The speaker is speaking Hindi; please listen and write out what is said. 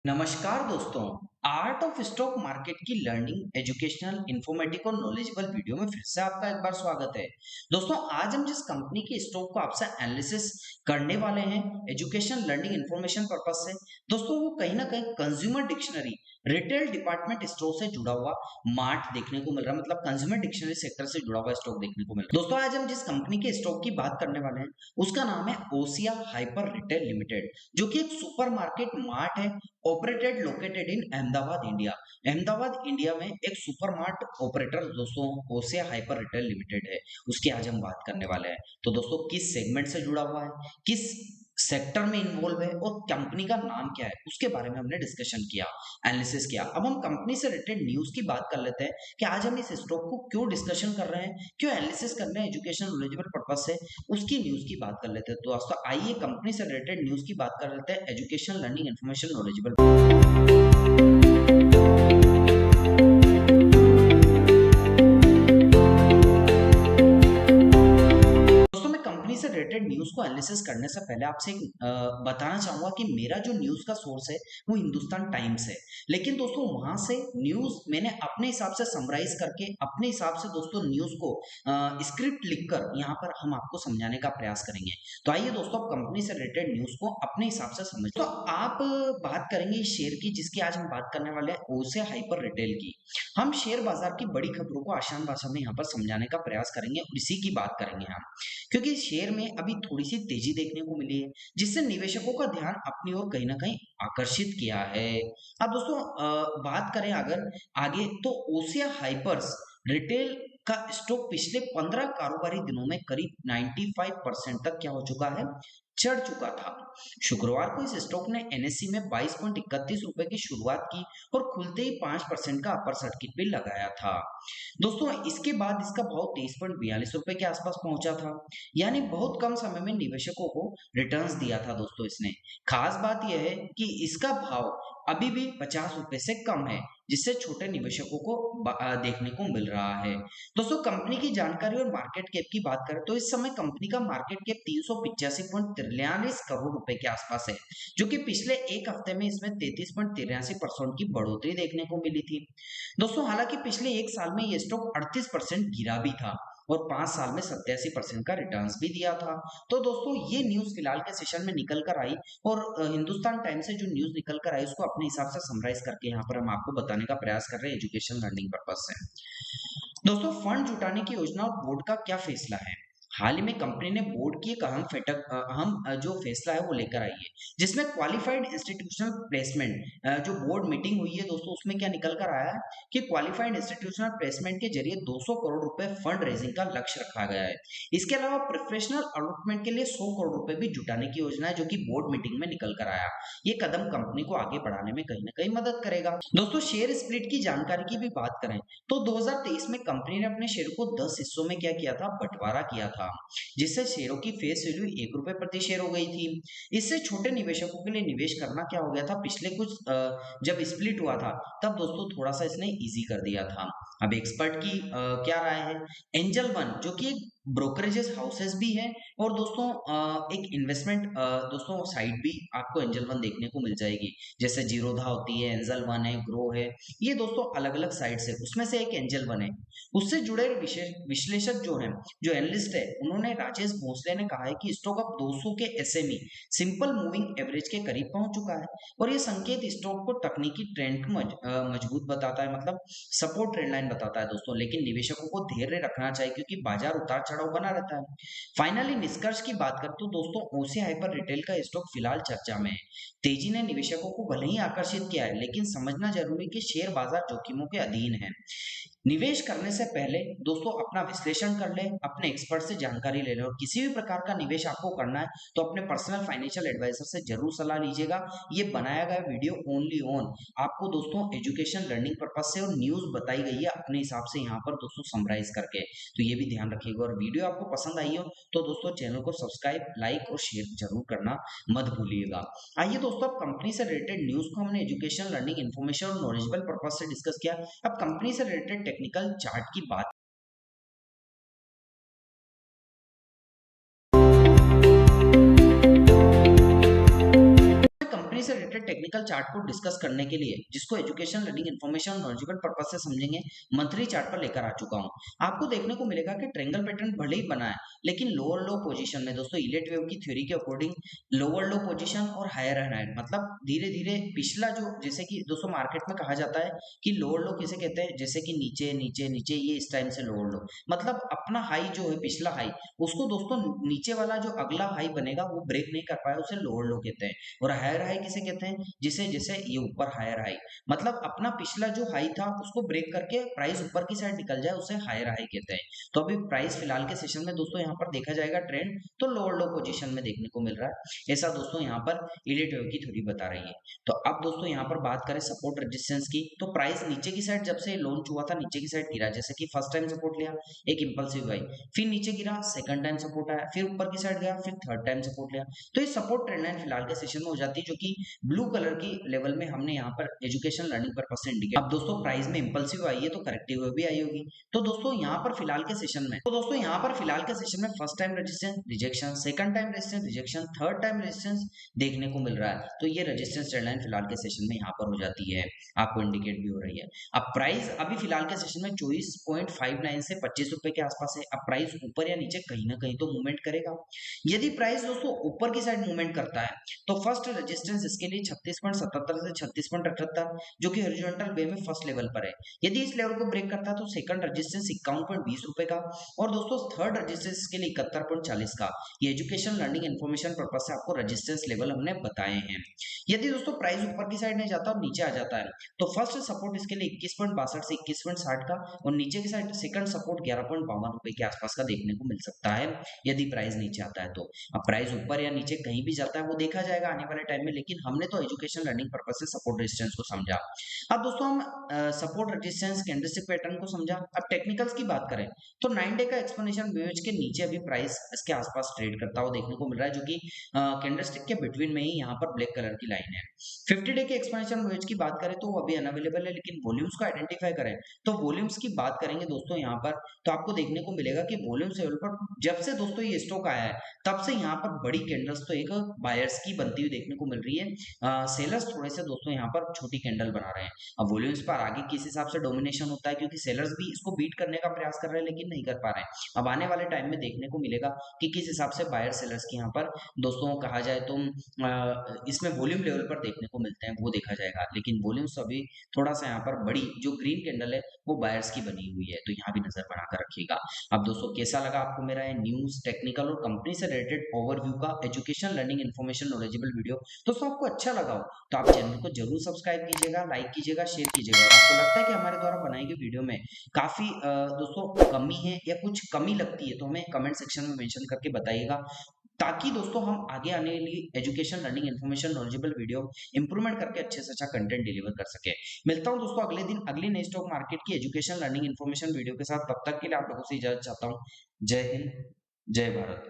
नमस्कार दोस्तों। आर्ट ऑफ स्टॉक मार्केट की लर्निंग एजुकेशनल इन्फॉर्मेटिव और नॉलेजेबल वीडियो में फिर से आपका एक बार स्वागत है। दोस्तों आज हम जिस कंपनी के स्टॉक को आपसे एनालिसिस करने वाले हैं एजुकेशन लर्निंग इंफॉर्मेशन पर्पस से, दोस्तों वो कहीं ना कहीं consumer dictionary retail department store से जुड़ा हुआ मार्ट देखने को मिल रहा है, मतलब कंज्यूमर डिक्शनरी सेक्टर से जुड़ा हुआ स्टॉक देखने को मिल रहा है। दोस्तों आज हम जिस कंपनी के स्टॉक की बात करने वाले हैं उसका नाम है ओसिया हाइपर रिटेल लिमिटेड, जो कि एक सुपरमार्केट मार्ट है operated located in Ahmedabad India. Ahmedabad India में एक सुपरमार्ट ऑपरेटर दोस्तों ओसिया हाइपर रिटेल लिमिटेड है, उसकी आज हम बात करने वाले हैं। तो दोस्तों किस सेगमेंट से जुड़ा हुआ है, किस सेक्टर में इन्वॉल्व है और कंपनी का नाम क्या है, उसके बारे में हमने डिस्कशन किया, एनालिसिस किया। अब हम कंपनी से रिलेटेड न्यूज की बात कर लेते हैं कि आज हम इस स्टॉक को क्यों डिस्कशन कर रहे हैं, क्यों एनालिसिस कर रहे हैं एजुकेशन नॉलेजेबल पर्पस से, उसकी न्यूज की बात कर लेते हैं। तो दोस्तों आइए कंपनी से रिलेटेड न्यूज की बात कर लेते हैं, एजुकेशन लर्निंग इन्फॉर्मेशन नॉलेजेबल। दोस्तों मैं कंपनी से रिलेटेड न्यूज को एनालिसिस करने से पहले आपसे बताना चाहूंगा कि मेरा जो न्यूज का सोर्स है वो हिंदुस्तान टाइम्स है। लेकिन दोस्तों वहां से न्यूज मैंने अपने हिसाब से समराइज करके अपने हिसाब से दोस्तों न्यूज को स्क्रिप्ट लिखकर यहाँ पर हम आपको समझाने का प्रयास करेंगे। तो आइए दोस्तों आप कंपनी से रिलेटेड न्यूज को अपने हिसाब से समझ। तो आप बात करेंगे इस शेयर की जिसकी आज हम बात करने वाले हैं, ओसिया हाइपर रिटेल की। हम शेयर बाजार की बड़ी खबरों को आसान भाषा में यहाँ पर समझाने का प्रयास करेंगे और इसी की बात करेंगे हम, क्योंकि शेयर में अभी थोड़ी सी तेजी देखने को मिली है जिससे निवेशकों का ध्यान अपनी ओर कहीं ना कहीं आकर्षित किया है। अब दोस्तों बात करें अगर आगे तो ओसिया हाइपर्स रिटेल का स्टॉक पिछले 15 कारोबारी दिनों में करीब 95% तक क्या हो चुका है, चढ़ चुका था। शुक्रवार को इस स्टॉक ने एनएससी में 22.31 रुपए की शुरुआत की और खुलते ही 5% का अपर सर्किट भी लगाया था। दोस्तों इसके बाद इसका भाव 23.42 रुपए के आसपास पहुंचा था, यानी बहुत कम समय में निवेशकों को रिटर्न्स दिया था। दोस्तों इसने खास बात यह है कि इसका भाव अभी भी 50 रुपए से कम है, जिससे छोटे निवेशकों को देखने को मिल रहा है। दोस्तों कंपनी की जानकारी और मार्केट कैप की बात करें तो इस समय कंपनी का मार्केट कैप 385.43 करोड़ रुपए के आसपास है, जो कि पिछले एक हफ्ते में इसमें 33.83% की बढ़ोतरी देखने को मिली थी। दोस्तों हालांकि पिछले एक साल में ये स्टॉक 38% गिरा भी था और 5 साल में 87% का रिटर्न्स भी दिया था। तो दोस्तों ये न्यूज फिलहाल के सेशन में निकल कर आई और हिंदुस्तान टाइम्स से जो न्यूज निकल कर आई उसको अपने हिसाब से समराइज करके यहाँ पर हम आपको बताने का प्रयास कर रहे हैं एजुकेशन लर्निंग पर्पज से। दोस्तों फंड जुटाने की योजना और बोर्ड का क्या फैसला है। हाल ही में कंपनी ने बोर्ड की एक अहम जो फैसला है वो लेकर आई है, जिसमें क्वालिफाइड इंस्टीट्यूशनल प्लेसमेंट जो बोर्ड मीटिंग हुई है दोस्तों उसमें क्या निकल कर आया है कि क्वालिफाइड इंस्टीट्यूशनल प्लेसमेंट के जरिए 200 करोड़ रुपए फंड रेजिंग का लक्ष्य रखा गया है। इसके अलावा प्रोफेशनल अलॉटमेंट के लिए 100 करोड़ रुपए भी जुटाने की योजना है, जो कि बोर्ड मीटिंग में निकल कर आया। ये कदम कंपनी को आगे बढ़ाने में कहीं ना कहीं मदद करेगा। दोस्तों शेयर स्प्लिट की जानकारी की भी बात करें तो 2023 में कंपनी ने अपने शेयर को 10 हिस्सों में क्या किया था, बंटवारा किया था, जिससे शेयरों की फेस वैल्यू 1 रुपए प्रति शेयर हो गई थी। इससे छोटे निवेशकों के लिए निवेश करना क्या हो गया था, पिछले कुछ जब स्प्लिट हुआ था तब दोस्तों थोड़ा सा इसने इजी कर दिया था। अब एक्सपर्ट की क्या राय है। एंजल वन जो कि एक ब्रोकरेजेस हाउसेस भी है और दोस्तों एक इन्वेस्टमेंट दोस्तों साइट भी आपको एंजल वन देखने को मिल जाएगी, जैसे जीरोधा होती है, एंजल वन है, ग्रो है, ये दोस्तों अलग अलग साइट्स है, उसमें से एक एंजल वन है। उससे जुड़े विशेष विश्लेषक जो है, जो एनालिस्ट है, उन्होंने राजेश भोसले ने कहा है कि स्टॉक अब 200 के एसएमई सिंपल मूविंग एवरेज के करीब पहुंच चुका है और ये संकेत स्टॉक को तकनीकी ट्रेंड को मजबूत बताता है, मतलब सपोर्ट ट्रेंड लाइन बताता है दोस्तों। लेकिन निवेशकों को धैर्य रखना चाहिए क्योंकि बाजार उतार चढ़ाव बना रहता है। फाइनली निष्कर्ष की बात करें तो दोस्तों ओसिया हाइपर रिटेल का स्टॉक फिलहाल चर्चा में है। तेजी ने निवेशकों को भले ही आकर्षित किया है, लेकिन समझना जरूरी कि शेयर बाजार जोखिमों के अधीन है। निवेश करने से पहले दोस्तों अपना विश्लेषण कर ले, अपने एक्सपर्ट से जानकारी ले ले और किसी भी प्रकार का निवेश आपको करना है तो अपने पर्सनल फाइनेंशियल एडवाइजर से जरूर सलाह लीजिएगा। ये बनाया गया वीडियो ओनली ऑन आपको दोस्तों एजुकेशन लर्निंग पर्पज से और न्यूज बताई गई है अपने हिसाब से यहाँ पर दोस्तों समराइज करके, तो ये भी ध्यान रखिएगा। और वीडियो आपको पसंद आई हो तो दोस्तों चैनल को सब्सक्राइब, लाइक और शेयर जरूर करना मत भूलिएगा। आइए दोस्तों अब कंपनी से रिलेटेड न्यूज को हमने एजुकेशन लर्निंग इन्फॉर्मेशन और नॉलेजेबल पर्पज से डिस्कस किया। अब कंपनी से रिलेटेड टेक्निकल चार्ट की बात कंपनी कंपनी से रिलेटेड टेक्निकल चार्ट को डिस्कस करने के लिए, जिसको education, learning, information, knowledgeable purpose से समझेंगे, मंथली चार्ट पर लेकर आ चुका हूँ। आपको देखने को मिलेगा कि ट्रायंगल पैटर्न भले ही बना है, लेकिन लोअर लो पोजीशन में दोस्तों इलेट वेव की थ्योरी के अकॉर्डिंग लोअर लो पोजीशन और हायर हायर, मतलब धीरे धीरे पिछला जो, जैसे कि दोस्तों मार्केट में कहा जाता है कि लोअर लो किसे कहते हैं, जैसे कि नीचे नीचे नीचे, ये इस टाइम से लोअर लो, मतलब अपना हाई जो है पिछला हाई, उसको दोस्तों नीचे वाला जो अगला हाई बनेगा वो ब्रेक नहीं कर पाया, उसे लोअर लो कहते हैं। और हायर हाई किसे कहते हैं, जिसे जैसे ये ऊपर हायर हाई, मतलब अपना पिछला जो हाई था उसको ब्रेक करके प्राइस ऊपर की साइड निकल जाए, उसे हायर हाई कहते हैं। तो अभी प्राइस फिलहाल के सेशन में दोस्तों यहाँ पर देखा जाएगा ट्रेंड तो लोअर लो पोजीशन में देखने को मिल रहा है, ऐसा दोस्तों यहाँ पर इलीट वेव की थ्योरी बता रही है। तो अब दोस्तों यहाँ पर बात करें सपोर्ट रेजिस्टेंस की, तो प्राइस नीचे की साइड जब से लॉन्च हुआ था नीचे की साइड गिरा, जैसे कि फर्स्ट टाइम सपोर्ट लिया, एक इंपल्सिव बाई, फिर नीचे गिरा, सेकंड टाइम सपोर्ट आया, फिर ऊपर की साइड गया, फिर थर्ड टाइम सपोर्ट लिया। तो ये सपोर्ट ट्रेंड लाइन फिलहाल के सेशन में हो जाती है, जो कि ब्लू कलर की लेवल में हमने यहाँ पर एजुकेशन लर्निंग पर्पस से इंडिकेट। अब दोस्तों प्राइस में इंपल्सिव आई है तो करेक्टिव भी आई होगी। तो दोस्तों यहाँ पर फिलहाल के सेशन में, first time resistance rejection, second time resistance rejection, third time resistance देखने को मिल रहा है। तो ये रेजिस्टेंस ट्रेंड लाइन फिलहाल के सेशन में यहाँ पर हो जाती है, आपको इंडिकेट भी हो रही है। अब प्राइस अभी फिलहाल के सेशन में 24.59 से 25 रुपए के आसपास है। अब प्राइस ऊपर या नीचे कहीं ना कहीं तो मूवमेंट करेगा। यदि प्राइस दोस्तों ऊपर की साइड मूवमेंट करता है तो फर्स्ट रेजिस्टेंस इसके लिए 36.77 से 36.78, जो कि हॉरिजॉन्टल वे में फर्स्ट लेवल पर है। यदि इस लेवल को ब्रेक करता है तो सेकंड रेजिस्टेंस 51.20 रुपए का, और दोस्तों थर्ड रेजिस्टेंस इसके लिए 71.40 का। ये एजुकेशन, लर्निंग, इन्फॉर्मेशन पर्पस से आपको रेजिस्टेंस लेवल हमने बताए हैं। यदि दोस्तों प्राइस ऊपर की साइड नहीं जाता और नीचे आ जाता है तो फर्स्ट सपोर्ट इसके लिए 21.62 से 21.60 का, और नीचे की साइड सेकंड सपोर्ट 11.52 रुपए के आसपास का देखने को मिल सकता है यदि प्राइस नीचे आता है तो। अब प्राइस ऊपर या नीचे कहीं भी जाता है वो देखा जाएगा आने वाले टाइम में, लेकिन हमने तो एजुकेशन लर्निंग पर्पस से सपोर्ट रेजिस्टेंस को समझा। अब दोस्तों हम सपोर्ट रेजिस्टेंस कैंडलस्टिक पैटर्न को समझा। अब टेक्निकल्स की बात करें तो 9 डे का एक्सपोनेंशियल वेव्स के नीचे अभी प्राइस इसके आसपास ट्रेड करता हुआ देखने को मिल रहा है, जो कि कैंडलस्टिक के बिटवीन में ही यहाँ पर ब्लैक कलर की लाइन है। 50 डे के एक्सपोनेंशियल वेव्स की बात करें तो वो अभी अनअवेलेबल है, लेकिन वॉल्यूम्स को आइडेंटिफाई करें तो वॉल्यूम्स की बात करेंगे दोस्तों यहाँ पर, तो आपको देखने को मिलेगा कि वॉल्यूम्स लेवल पर जब से दोस्तों ये स्टॉक आया है तब से यहाँ पर बड़ी कैंडल्स तो एक बायर्स की बनती हुई देखने को मिल रही है। सेलर्स थोड़े से दोस्तों यहाँ पर छोटी कैंडल बना रहे हैं। अब वॉल्यूम्स पर आगे किस हिसाब से डोमिनेशन होता है, क्योंकि सेलर्स भी इसको बीट करने का प्रयास कर रहे हैं लेकिन नहीं कर पा रहे हैं। अब आने वाले टाइम में देखने को मिलेगा कि किस हिसाब से बायर सेलर्स की यहाँ पर दोस्तों कहा जाए तो इसमें वॉल्यूम लेवल पर देखने को मिलते हैं, वो देखा जाएगा। लेकिन वॉल्यूम्स अभी थोड़ा सा यहाँ पर बड़ी जो ग्रीन कैंडल है वो बायर्स की बनी हुई है, तो यहाँ भी नजर बनाकर रखिएगा। अब दोस्तों कैसा लगा आपको मेरा ये न्यूज, टेक्निकल और कंपनी से रिलेटेड ओवरव्यू का education, learning, information, knowledgeable video? दोस्तों आपको अच्छा लगा हो तो आप चैनल को जरूर सब्सक्राइब कीजिएगा, लाइक कीजिएगा, शेयर कीजिएगा। और आपको लगता है कि हमारे द्वारा बनाई गई वीडियो में काफी दोस्तों कमी है या कुछ कमी लगती है तो हमें कमेंट सेक्शन में मेंशन करके बताइएगा, ताकि दोस्तों हम आगे आने वाली education, learning, information, knowledgeable video improvement करके अच्छे से अच्छा कंटेंट डिलीवर कर सके। मिलता हूं दोस्तों अगले दिन अगली नई स्टॉक मार्केट की एजुकेशन, लर्निंग, इन्फॉर्मेशन वीडियो के साथ। तब तक के लिए आप लोगों से इजाजत चाहता हूं। जय हिंद, जय भारत।